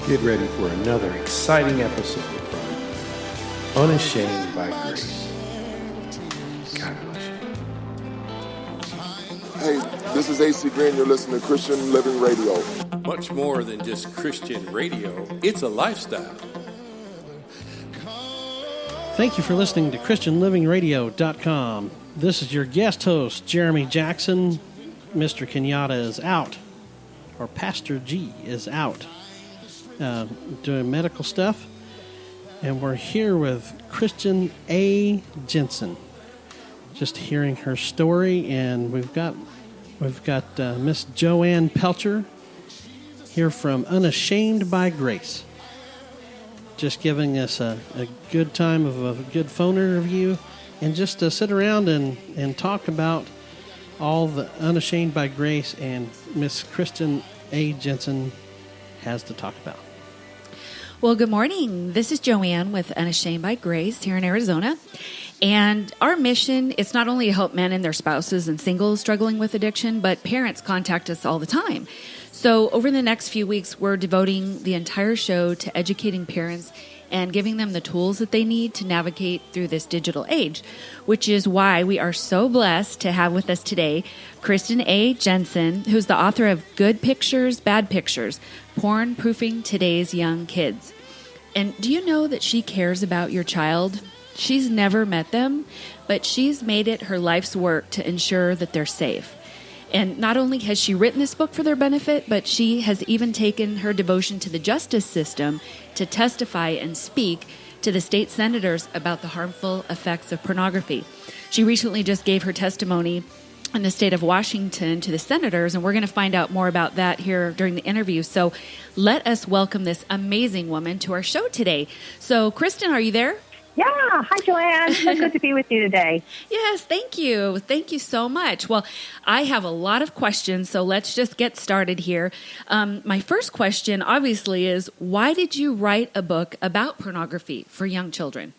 Get ready for another exciting episode from Unashamed by Grace. God bless you. Hey, this is AC Green. You're listening to Christian Living Radio. Much more than just Christian radio, it's a lifestyle. Thank you for listening to ChristianLivingRadio.com. This is your guest host, Jeremy Jackson. Mr. Kenyatta is out, or Pastor G is out, doing medical stuff. And we're here with Kristen A. Jenson, just hearing her story. And we've got Miss Joanne Pelcher here from Unashamed by Grace, just giving us a good time of a good phone interview, and just to sit around and talk about all the Unashamed by Grace and Miss Kristen A. Jenson has to talk about. Well, good morning. This is Joanne with Unashamed by Grace here in Arizona. And our mission is not only to help men and their spouses and singles struggling with addiction, but parents contact us all the time. So over the next few weeks, we're devoting the entire show to educating parents and giving them the tools that they need to navigate through this digital age, which is why we are so blessed to have with us today Kristen A. Jenson, who's the author of Good Pictures, Bad Pictures, Porn Proofing Today's Young Kids. And do you know that she cares about your child? She's never met them, but she's made it her life's work to ensure that they're safe. And not only has she written this book for their benefit, but she has even taken her devotion to the justice system to testify and speak to the state senators about the harmful effects of pornography. She recently just gave her testimony in the state of Washington to the senators, and we're going to find out more about that here during the interview. So let us welcome this amazing woman to our show today. So, Kristen, are you there? Yeah. Hi, Joanne. So good to be with you today. Yes, thank you. Thank you so much. Well, I have a lot of questions, so let's just get started here. My first question, obviously, is why did you write a book about pornography for young children?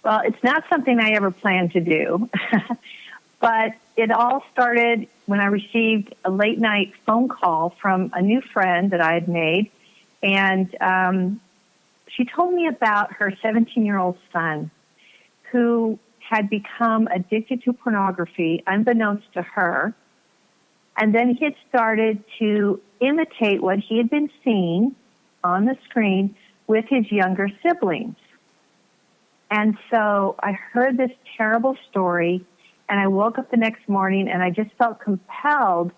Well, it's not something I ever planned to do, but it all started when I received a late-night phone call from a new friend that I had made, and she told me about her 17-year-old son who had become addicted to pornography unbeknownst to her. And then he had started to imitate what he had been seeing on the screen with his younger siblings. And so I heard this terrible story, and I woke up the next morning and I just felt compelled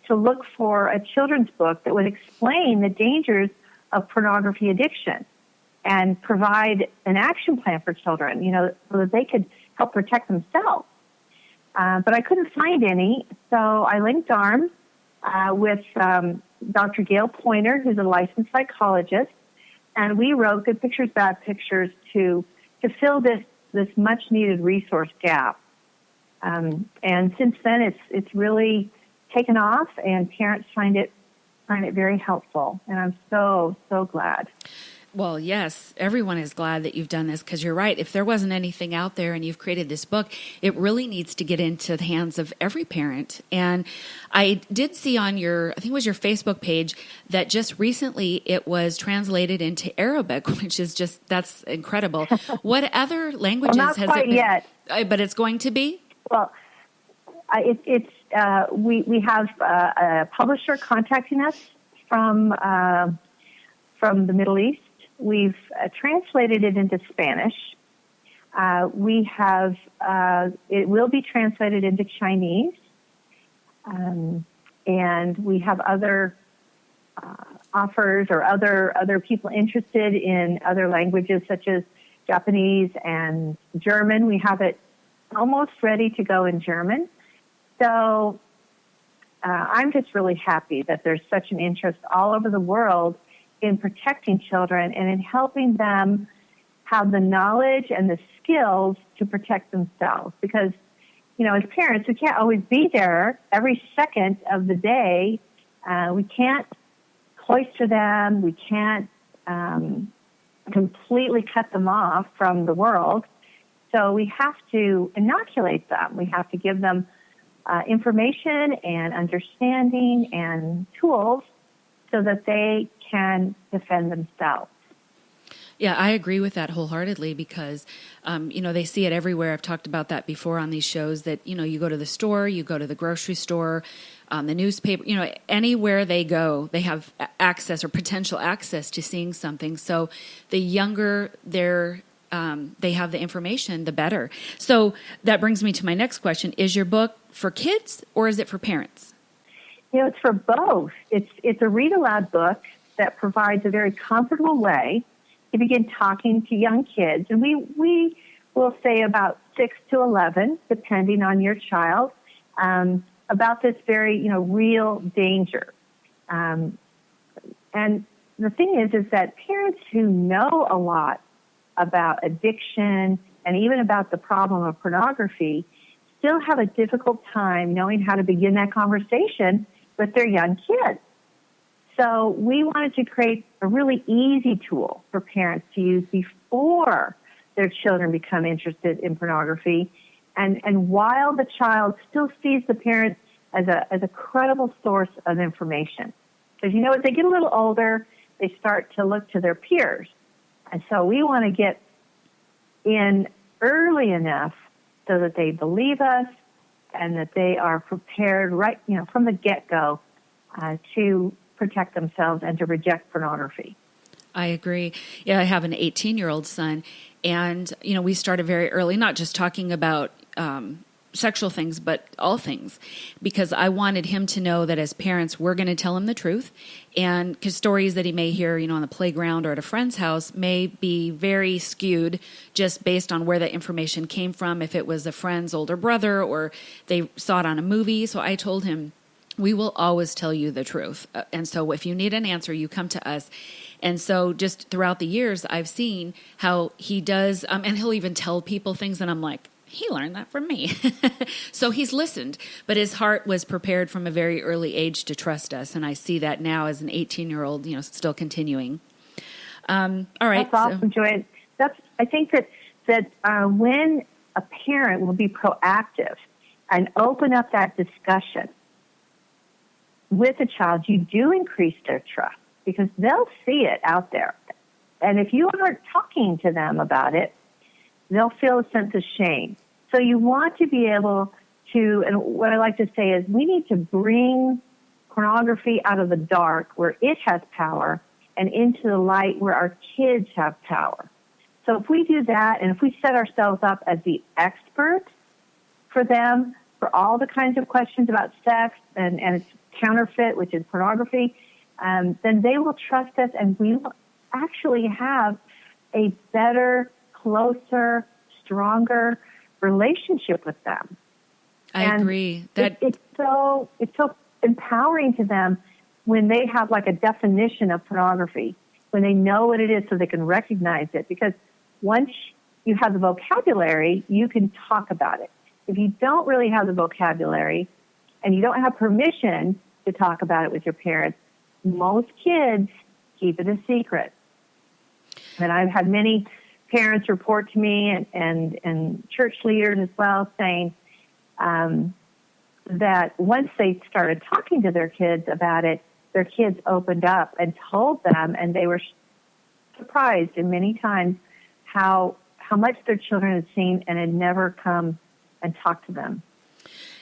to look for a children's book that would explain the dangers of pornography addiction and provide an action plan for children, so that they could help protect themselves. But I couldn't find any, so I linked arms with Dr. Gail Pointer, who's a licensed psychologist, and we wrote Good Pictures, Bad Pictures to fill this much-needed resource gap. And since then, it's really taken off, and parents find it very helpful, and I'm so, so glad. Well, yes, everyone is glad that you've done this, because you're right. If there wasn't anything out there and you've created this book, it really needs to get into the hands of every parent. And I did see on I think it was your Facebook page, that just recently it was translated into Arabic, which is that's incredible. What other languages not has quite it been? Yet. But it's going to be? Well, we have a publisher contacting us from the Middle East. We've translated it into Spanish. We have it will be translated into Chinese, and we have other offers or other people interested in other languages such as Japanese and German. We have it almost ready to go in German. So I'm just really happy that there's such an interest all over the world in protecting children and in helping them have the knowledge and the skills to protect themselves. Because, as parents, we can't always be there every second of the day. We can't cloister them. We can't completely cut them off from the world. So we have to inoculate them. We have to give them information and understanding and tools so that they can defend themselves. Yeah, I agree with that wholeheartedly because, they see it everywhere. I've talked about that before on these shows that, you go to the store, you go to the grocery store, the newspaper, anywhere they go, they have access or potential access to seeing something. So the younger they have the information, the better. So that brings me to my next question. Is your book for kids or is it for parents? It's for both. It's a read aloud book that provides a very comfortable way to begin talking to young kids. And we will say about 6 to 11, depending on your child, about this very, real danger. And the thing is that parents who know a lot about addiction and even about the problem of pornography still have a difficult time knowing how to begin that conversation with their young kids. So we wanted to create a really easy tool for parents to use before their children become interested in pornography, and while the child still sees the parent as a credible source of information. Because, as they get a little older, they start to look to their peers. And so we want to get in early enough so that they believe us and that they are prepared right, from the get-go to protect themselves and to reject pornography. I agree. Yeah, I have an 18-year-old son, and, we started very early, not just talking about sexual things, but all things, because I wanted him to know that as parents, we're going to tell him the truth, and because stories that he may hear, on the playground or at a friend's house may be very skewed just based on where the information came from, if it was a friend's older brother or they saw it on a movie. So I told him, we will always tell you the truth. And so if you need an answer, you come to us. And so just throughout the years, I've seen how he does, and he'll even tell people things, and I'm like, he learned that from me. So he's listened, but his heart was prepared from a very early age to trust us. And I see that now as an 18-year-old, still continuing. All right. That's awesome, Joy. I think that when a parent will be proactive and open up that discussion with a child, you do increase their trust because they'll see it out there. And if you aren't talking to them about it, they'll feel a sense of shame. So you want to be able to, and what I like to say is we need to bring pornography out of the dark where it has power and into the light where our kids have power. So if we do that, and if we set ourselves up as the expert for them, for all the kinds of questions about sex and its counterfeit, which is pornography, then they will trust us, and we will actually have a better, closer, stronger relationship with them. I agree. It's so empowering to them when they have like a definition of pornography, when they know what it is so they can recognize it. Because once you have the vocabulary, you can talk about it. If you don't really have the vocabulary and you don't have permission to talk about it with your parents, most kids keep it a secret. And I've had many parents report to me and church leaders as well saying that once they started talking to their kids about it, their kids opened up and told them, and they were surprised in many times how much their children had seen and had never come and talked to them.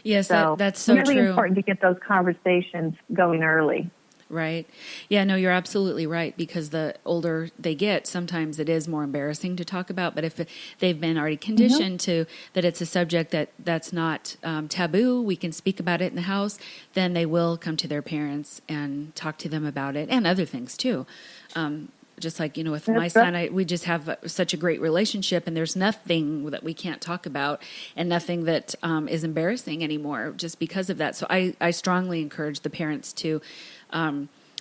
Yes, that's so really true. Important to get those conversations going early. Right. Yeah, no, you're absolutely right, because the older they get, sometimes it is more embarrassing to talk about. But if they've been already conditioned to that it's a subject that's not taboo, we can speak about it in the house, then they will come to their parents and talk to them about it and other things too. Just like, with my son, we just have such a great relationship, and there's nothing that we can't talk about and nothing that is embarrassing anymore just because of that. So I strongly encourage the parents to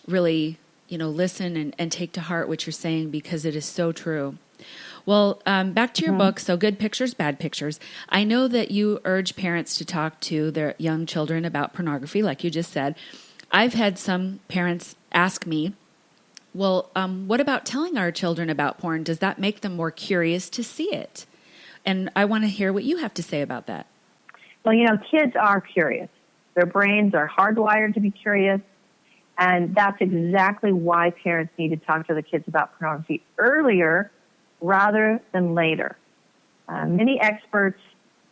really, listen and take to heart what you're saying, because it is so true. Well, back to your book. So Good Pictures, Bad Pictures. I know that you urge parents to talk to their young children about pornography, like you just said. I've had some parents ask me, well, what about telling our children about porn? Does that make them more curious to see it? And I want to hear what you have to say about that. Well, kids are curious. Their brains are hardwired to be curious. And that's exactly why parents need to talk to the kids about pornography earlier rather than later. Many experts,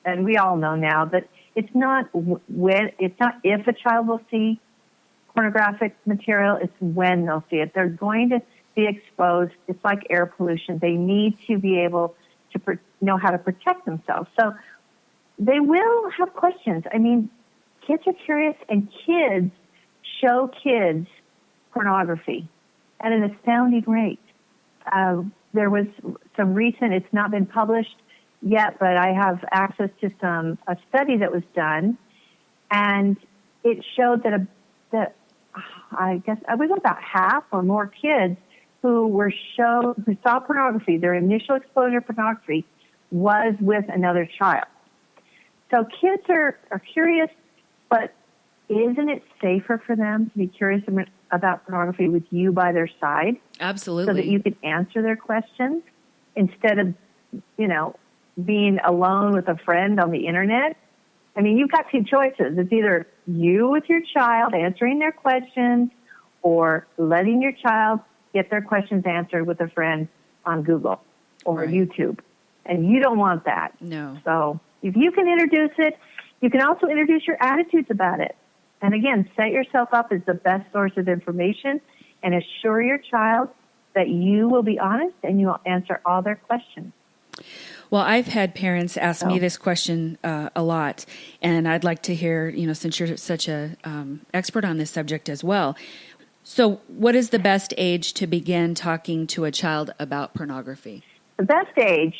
and we all know now, that it's not if a child will see pornographic material, it's when they'll see it. They're going to be exposed. It's like air pollution. They need to be able to know how to protect themselves. So they will have questions. I mean, kids are curious, and kids show kids pornography at an astounding rate. There was some recent, it's not been published yet, but I have access to a study that was done, and it showed that I guess it was about half or more kids who saw pornography, their initial exposure to pornography was with another child. So kids are curious, but isn't it safer for them to be curious about pornography with you by their side? Absolutely. So that you can answer their questions instead of, being alone with a friend on the internet? I mean, you've got two choices. It's either you with your child answering their questions or letting your child get their questions answered with a friend on Google or Right. YouTube. And you don't want that. No. So if you can introduce it, you can also introduce your attitudes about it. And again, set yourself up as the best source of information and assure your child that you will be honest and you will answer all their questions. Well, I've had parents ask me this question a lot, and I'd like to hear, since you're such a expert on this subject as well. So what is the best age to begin talking to a child about pornography? The best age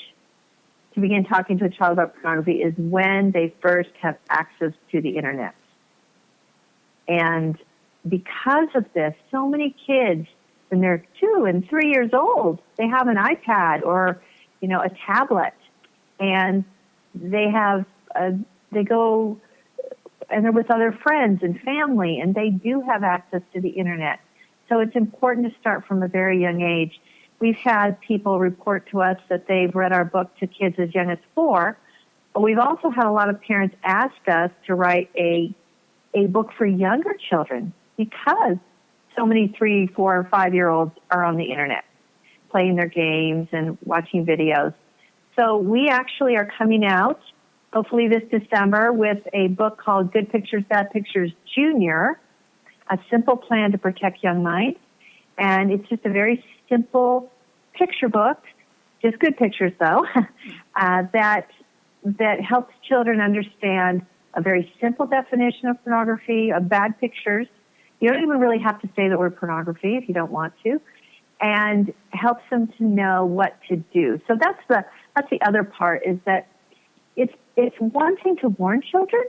to begin talking to a child about pornography is when they first have access to the internet. And because of this, so many kids, when they're 2 and 3 years old, they have an iPad or, a tablet, and they go and they're with other friends and family, and they do have access to the internet. So it's important to start from a very young age. We've had people report to us that they've read our book to kids as young as 4, but we've also had a lot of parents ask us to write a book for younger children because so many 3, 4, 5-year-olds are on the internet playing their games and watching videos. So we actually are coming out, hopefully this December, with a book called Good Pictures, Bad Pictures Junior, a simple plan to protect young minds. And it's just a very simple picture book, just good pictures though, that helps children understand a very simple definition of pornography, of bad pictures. You don't even really have to say the word pornography if you don't want to, and helps them to know what to do. So that's the other part, is that it's one thing to warn children,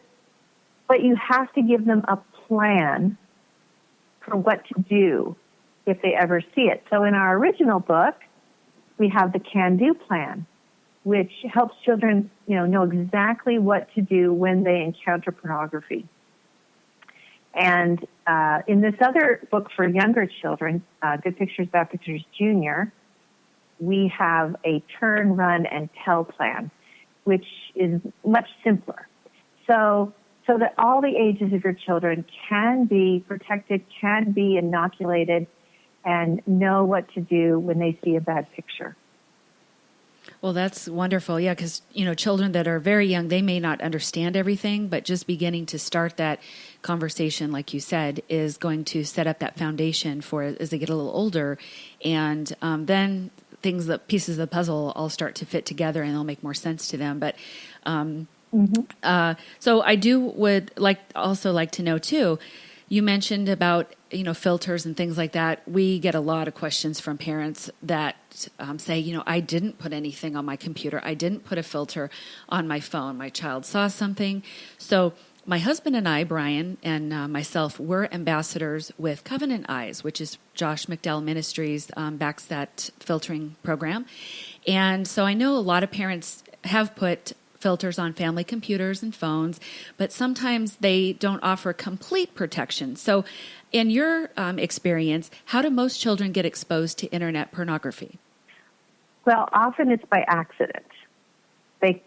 but you have to give them a plan for what to do if they ever see it. So in our original book, we have the can-do plan, which helps children, know exactly what to do when they encounter pornography. And in this other book for younger children, Good Pictures, Bad Pictures Junior, we have a turn, run, and tell plan, which is much simpler. So that all the ages of your children can be protected, can be inoculated, and know what to do when they see a bad picture. Well, that's wonderful. Yeah, because, children that are very young, they may not understand everything, but just beginning to start that conversation, like you said, is going to set up that foundation for as they get a little older. And then pieces of the puzzle all start to fit together and they'll make more sense to them. But so I would also like to know, too, you mentioned about, filters and things like that. We get a lot of questions from parents that say, I didn't put anything on my computer. I didn't put a filter on my phone. My child saw something. So my husband and I, Brian, and myself, were ambassadors with Covenant Eyes, which is Josh McDowell Ministries, backs that filtering program. And so I know a lot of parents have put filters on family computers and phones, but sometimes they don't offer complete protection. So in your experience, how do most children get exposed to internet pornography? Well, often it's by accident. They